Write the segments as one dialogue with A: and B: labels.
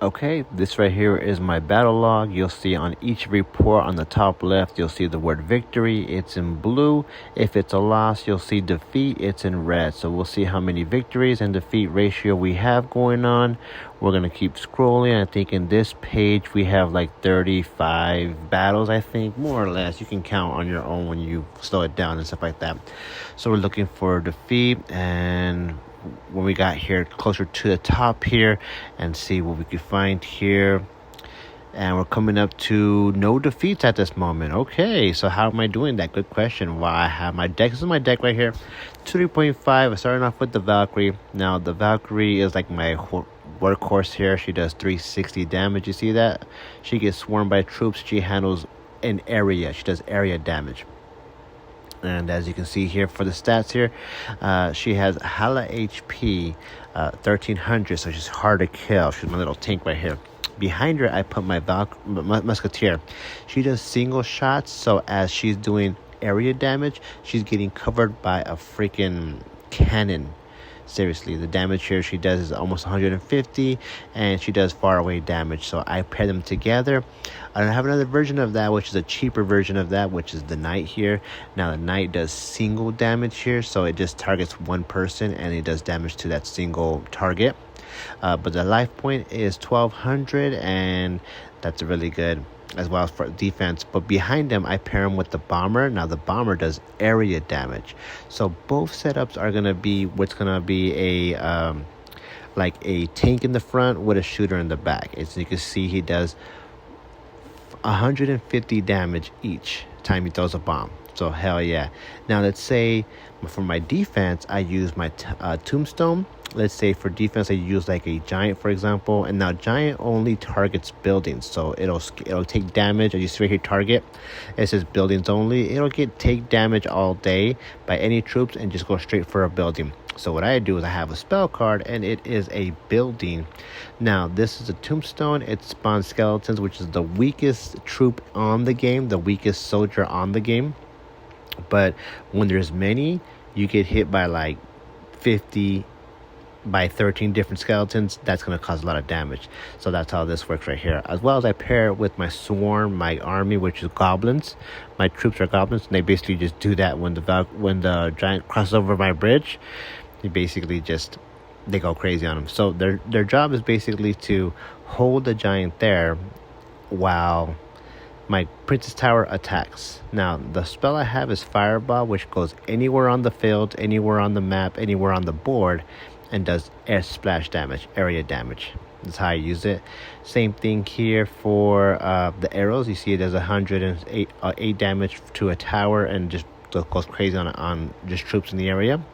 A: Okay, this right here is my battle log. You'll see on each report on the top left, you'll see the word victory. It's in blue. If it's a loss, you'll see defeat. It's in red. So we'll see how many victories and defeat ratio we have going on. We're going to keep scrolling. I think in this page, we have like 35 battles, I think, more or less. You can count on your own when you slow it down and stuff like that. So we're looking for defeat, and when we got here closer to the top here and see what we could find here, and we're coming up to no defeats at this moment. Okay, so how am I doing that? Good question. Well, I have my deck. This is my deck right here, 3.5. I started off with the Valkyrie. Now the Valkyrie is like my workhorse here. She does 360 damage. You see that? She gets swarmed by troops. She handles an area. She does area damage. And as you can see here for the stats here, she has Hala HP 1300, so she's hard to kill. She's my little tank right here. Behind her, I put my Musketeer. She does single shots, so as she's doing area damage, she's getting covered by a freaking cannon. Seriously, the damage here she does is almost 150, and she does far away damage. So I pair them together. I have another version of that, which is a cheaper version of that, which is the Knight here. Now the Knight does single damage here, so it just targets one person and it does damage to that single target. But the life point is 1200, and that's really good as well as for defense. But behind them, I pair them with the Bomber. Now the Bomber does area damage, so both setups are gonna be what's gonna be a like a tank in the front with a shooter in the back. As you can see, he does 150 damage each time he throws a bomb. So hell yeah. Now let's say for my defense, I use my tombstone. Let's say for defense, I use like a giant, for example. And now giant only targets buildings, so it'll take damage. As you see right here, target, it says buildings only. It'll take damage all day by any troops and just go straight for a building. So what I do is I have a spell card, and it is a building. Now this is a tombstone. It spawns skeletons, which is the weakest troop on the game, the weakest soldier on the game. But when there's many, you get hit by like 50 by 13 different skeletons. That's going to cause a lot of damage. So that's how this works right here. As well as I pair it with my swarm, my army, which is goblins. My troops are goblins, and they basically just do that when the giant crosses over my bridge. He basically just, they go crazy on him. So their job is basically to hold the giant there while my Princess Tower attacks. Now the spell I have is Fireball, which goes anywhere on the field, anywhere on the map, anywhere on the board, and does air splash damage, area damage. That's how I use it. Same thing here for the arrows. You see it does 108 damage to a tower, and just goes crazy on just troops in the area.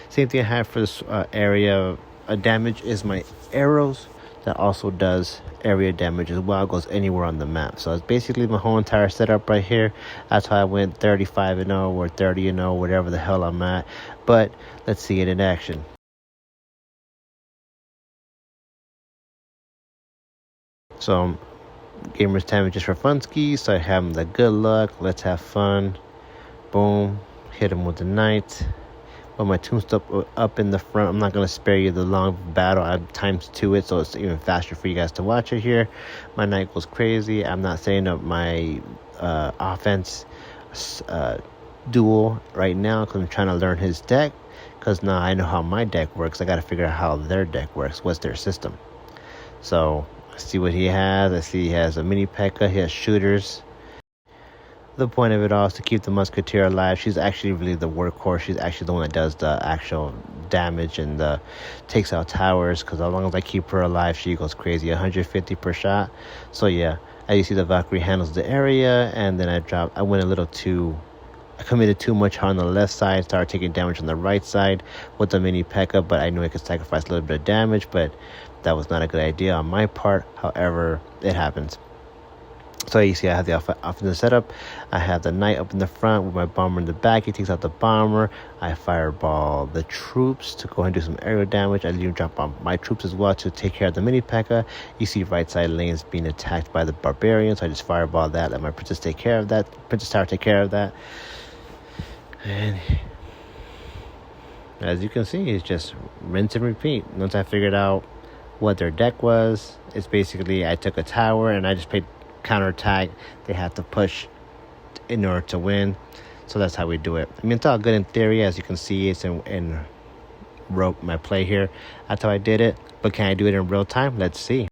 A: Same thing I have for this area damage is my arrows. That also does area damage as well. It goes anywhere on the map. So it's basically my whole entire setup right here. That's how I went 35-0 or 30-0, whatever the hell I'm at. But let's see it in action. So gamers time is just for fun skis. So I have them the good luck. Let's have fun. Boom. Hit him with the Knight. With my tombstone up in the front, I'm not going to spare you the long battle. I have times 2 it, so it's even faster for you guys to watch it here. My Knight goes crazy. I'm not setting up my offense duel right now because I'm trying to learn his deck. Because now I know how my deck works. I got to figure out how their deck works. What's their system? So I see what he has. I see he has a mini P.E.K.K.A. He has shooters. The point of it all is to keep the Musketeer alive. She's actually really the workhorse. She's actually the one that does the actual damage and takes out towers, because as long as I keep her alive, she goes crazy. 150 per shot. So yeah, as you see, the Valkyrie handles the area, and then I went a little too, I committed too much on the left side, started taking damage on the right side with the mini P.E.K.K.A, but I knew I could sacrifice a little bit of damage, but that was not a good idea on my part. However, it happens. So you see I have the offensive setup. I have the Knight up in the front with my Bomber in the back. He takes out the Bomber. I fireball the troops to go and do some aerial damage. I even drop on my troops as well to take care of the mini P.E.K.K.A. You see right side lanes being attacked by the barbarians. So I just fireball that. Let my princess take care of that. Princess Tower take care of that. And as you can see, it's just rinse and repeat. Once I figured out what their deck was. It's basically I took a tower and I just played counter tag. They have to push in order to win. So that's how we do it. I mean, it's all good in theory. As you can see, it's in wrote my play here. That's how I did it. But can I do it in real time? Let's see.